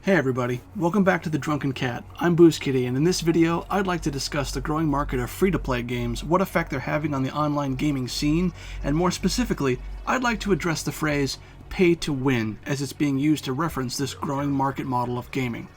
Hey everybody, welcome back to the Drunken Cat. I'm Booze Kitty, and in this video, I'd like to discuss the growing market of free-to-play games, what effect they're having on the online gaming scene, and more specifically, I'd like to address the phrase pay to win as it's being used to reference this growing market model of gaming.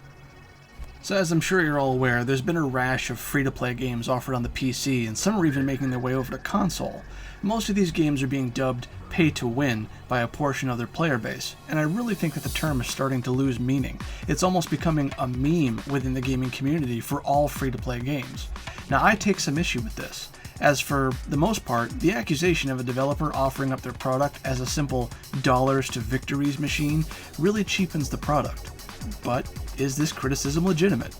So as I'm sure you're all aware, there's been a rash of free-to-play games offered on the PC, and some are even making their way over to console. Most of these games are being dubbed pay-to-win by a portion of their player base, and I really think that the term is starting to lose meaning. It's almost becoming a meme within the gaming community for all free-to-play games. Now, I take some issue with this, as for the most part, the accusation of a developer offering up their product as a simple dollars to victories machine really cheapens the product. But is this criticism legitimate?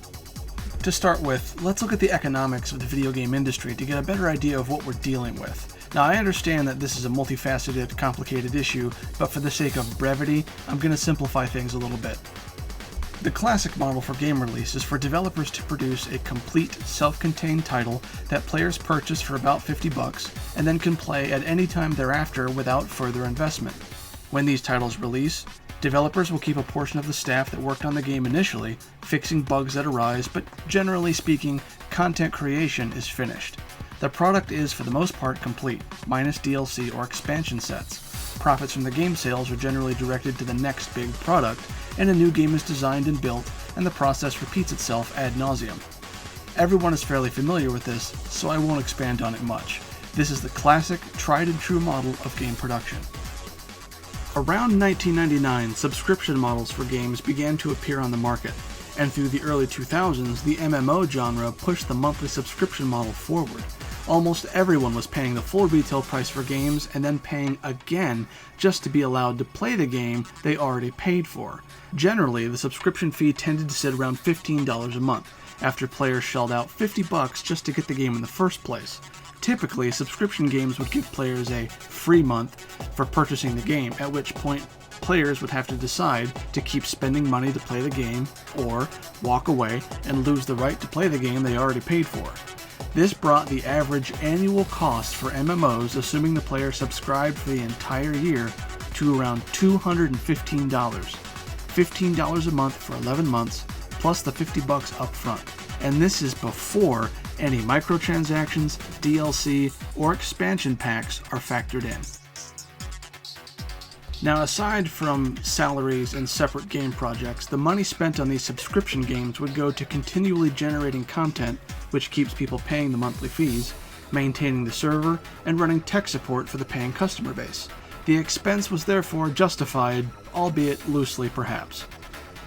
To start with, let's look at the economics of the video game industry to get a better idea of what we're dealing with. Now, I understand that this is a multifaceted, complicated issue, but for the sake of brevity, I'm going to simplify things a little bit. The classic model for game release is for developers to produce a complete, self-contained title that players purchase for about $50 and then can play at any time thereafter without further investment. When these titles release, developers will keep a portion of the staff that worked on the game initially, fixing bugs that arise, but generally speaking, content creation is finished. The product is, for the most part, complete, minus DLC or expansion sets. Profits from the game sales are generally directed to the next big product, and a new game is designed and built, and the process repeats itself ad nauseum. Everyone is fairly familiar with this, so I won't expand on it much. This is the classic, tried and true model of game production. Around 1999, subscription models for games began to appear on the market, and through the early 2000s, the MMO genre pushed the monthly subscription model forward. Almost everyone was paying the full retail price for games and then paying again just to be allowed to play the game they already paid for. Generally, the subscription fee tended to sit around $15 a month, after players shelled out $50 just to get the game in the first place. Typically, subscription games would give players a free month for purchasing the game, at which point players would have to decide to keep spending money to play the game, or walk away and lose the right to play the game they already paid for. This brought the average annual cost for MMOs, assuming the player subscribed for the entire year, to around $215. $15 a month for 11 months, plus the $50 up front. And this is before any microtransactions, DLC, or expansion packs are factored in. Now, aside from salaries and separate game projects, the money spent on these subscription games would go to continually generating content, which keeps people paying the monthly fees, maintaining the server, and running tech support for the paying customer base. The expense was therefore justified, albeit loosely perhaps.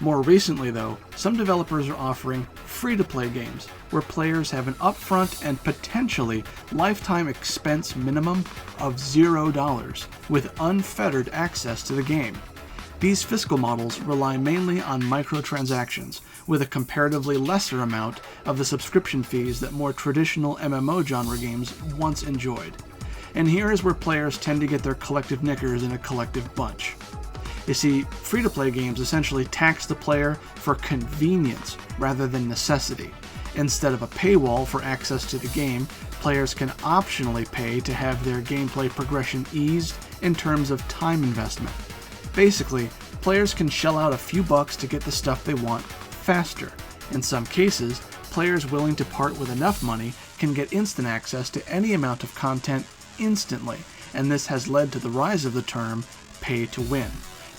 More recently, though, some developers are offering free-to-play games, where players have an upfront and potentially lifetime expense minimum of $0, with unfettered access to the game. These fiscal models rely mainly on microtransactions, with a comparatively lesser amount of the subscription fees that more traditional MMO genre games once enjoyed. And here is where players tend to get their collective knickers in a collective bunch. You see, free-to-play games essentially tax the player for convenience rather than necessity. Instead of a paywall for access to the game, players can optionally pay to have their gameplay progression eased in terms of time investment. Basically, players can shell out a few bucks to get the stuff they want faster. In some cases, players willing to part with enough money can get instant access to any amount of content instantly, and this has led to the rise of the term pay to win.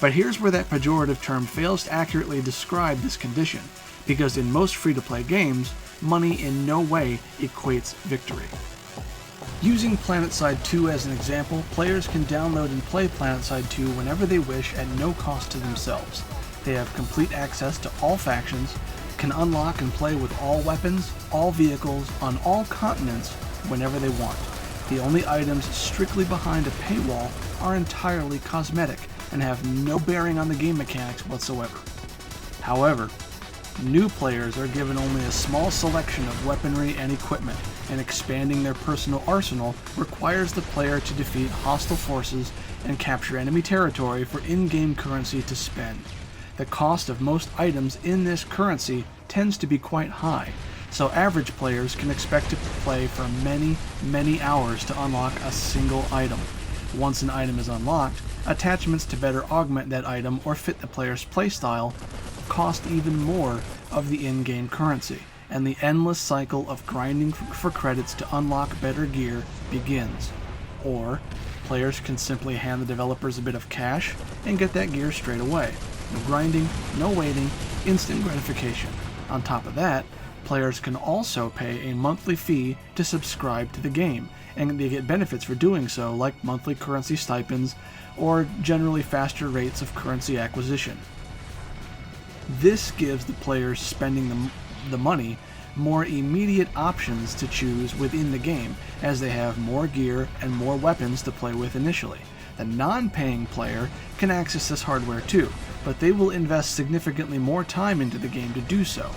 But here's where that pejorative term fails to accurately describe this condition, because in most free-to-play games, money in no way equates victory. Using PlanetSide 2 as an example, players can download and play PlanetSide 2 whenever they wish at no cost to themselves. They have complete access to all factions, can unlock and play with all weapons, all vehicles, on all continents whenever they want. The only items strictly behind a paywall are entirely cosmetic and have no bearing on the game mechanics whatsoever. However, new players are given only a small selection of weaponry and equipment, and expanding their personal arsenal requires the player to defeat hostile forces and capture enemy territory for in-game currency to spend. The cost of most items in this currency tends to be quite high, so average players can expect to play for many hours to unlock a single item. Once an item is unlocked, attachments to better augment that item or fit the player's playstyle cost even more of the in-game currency, and the endless cycle of grinding for credits to unlock better gear begins. Or, players can simply hand the developers a bit of cash and get that gear straight away. No grinding, no waiting, instant gratification. On top of that, players can also pay a monthly fee to subscribe to the game, and they get benefits for doing so, like monthly currency stipends or generally faster rates of currency acquisition. This gives the players spending the money more immediate options to choose within the game, as they have more gear and more weapons to play with initially. The non-paying player can access this hardware too, but they will invest significantly more time into the game to do so.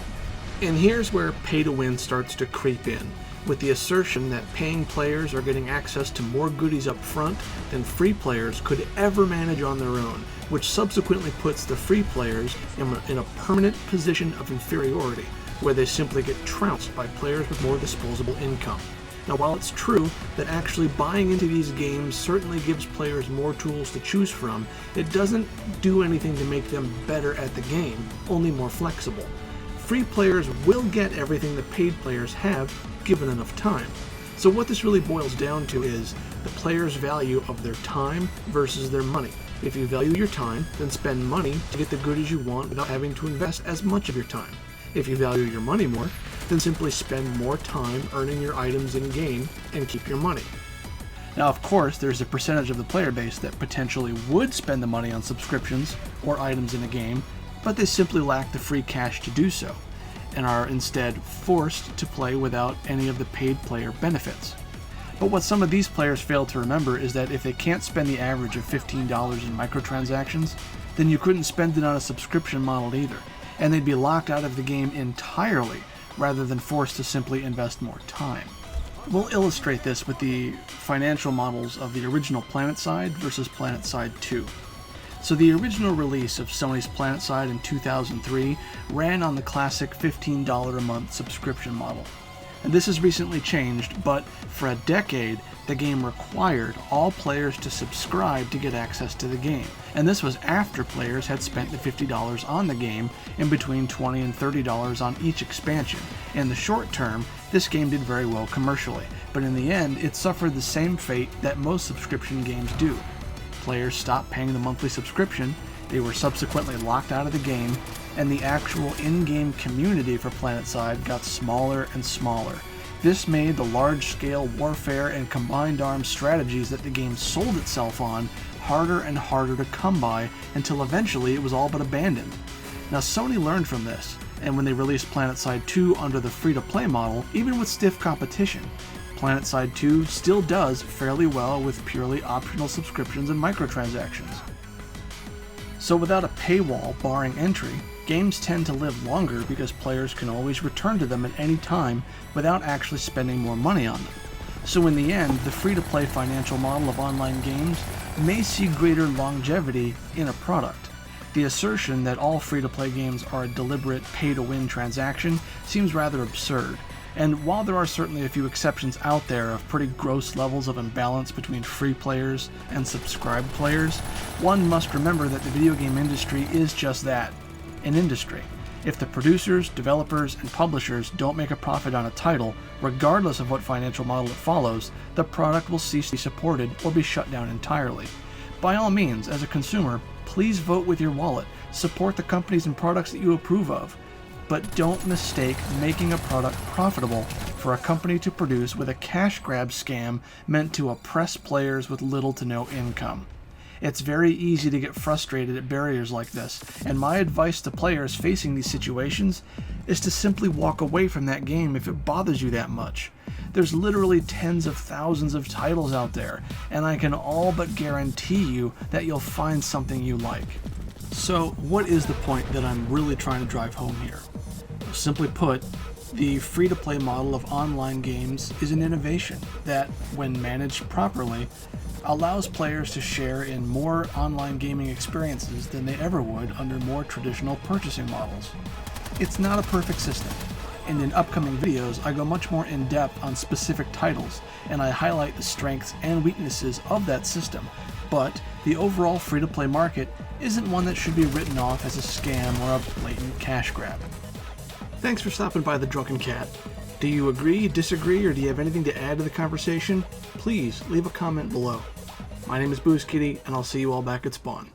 And here's where pay-to-win starts to creep in, with the assertion that paying players are getting access to more goodies up front than free players could ever manage on their own, which subsequently puts the free players in a permanent position of inferiority, where they simply get trounced by players with more disposable income. Now, while it's true that actually buying into these games certainly gives players more tools to choose from, it doesn't do anything to make them better at the game, only more flexible. Free players will get everything the paid players have, given enough time. So what this really boils down to is the player's value of their time versus their money. If you value your time, then spend money to get the goodies you want without having to invest as much of your time. If you value your money more, then simply spend more time earning your items in-game and keep your money. Now, of course, there's a percentage of the player base that potentially would spend the money on subscriptions or items in a game, but they simply lack the free cash to do so, and are instead forced to play without any of the paid player benefits. But what some of these players fail to remember is that if they can't spend the average of $15 in microtransactions, then you couldn't spend it on a subscription model either, and they'd be locked out of the game entirely rather than forced to simply invest more time. We'll illustrate this with the financial models of the original PlanetSide versus PlanetSide 2. So the original release of Sony's PlanetSide in 2003 ran on the classic $15 a month subscription model. And this has recently changed, but for a decade, the game required all players to subscribe to get access to the game. And this was after players had spent the $50 on the game, in between $20 and $30 on each expansion. In the short term, this game did very well commercially, but in the end, it suffered the same fate that most subscription games do. Players stopped paying the monthly subscription, they were subsequently locked out of the game, and the actual in-game community for PlanetSide got smaller and smaller. This made the large-scale warfare and combined arms strategies that the game sold itself on harder and harder to come by, until eventually it was all but abandoned. Now, Sony learned from this, and when they released PlanetSide 2 under the free-to-play model, even with stiff competition, PlanetSide 2 still does fairly well with purely optional subscriptions and microtransactions. So without a paywall barring entry, games tend to live longer because players can always return to them at any time without actually spending more money on them. So in the end, the free-to-play financial model of online games may see greater longevity in a product. The assertion that all free-to-play games are a deliberate pay-to-win transaction seems rather absurd. And while there are certainly a few exceptions out there of pretty gross levels of imbalance between free players and subscribed players, one must remember that the video game industry is just that, an industry. If the producers, developers, and publishers don't make a profit on a title, regardless of what financial model it follows, the product will cease to be supported or be shut down entirely. By all means, as a consumer, please vote with your wallet, support the companies and products that you approve of, but don't mistake making a product profitable for a company to produce with a cash grab scam meant to oppress players with little to no income. It's very easy to get frustrated at barriers like this, and my advice to players facing these situations is to simply walk away from that game if it bothers you that much. There's literally tens of thousands of titles out there, and I can all but guarantee you that you'll find something you like. So what is the point that I'm really trying to drive home here? Simply put, the free-to-play model of online games is an innovation that, when managed properly, allows players to share in more online gaming experiences than they ever would under more traditional purchasing models. It's not a perfect system, and in upcoming videos I go much more in-depth on specific titles, and I highlight the strengths and weaknesses of that system, but the overall free-to-play market isn't one that should be written off as a scam or a blatant cash grab. Thanks for stopping by the Drunken Cat. Do you agree, disagree, or do you have anything to add to the conversation? Please leave a comment below. My name is Booze Kitty, and I'll see you all back at spawn.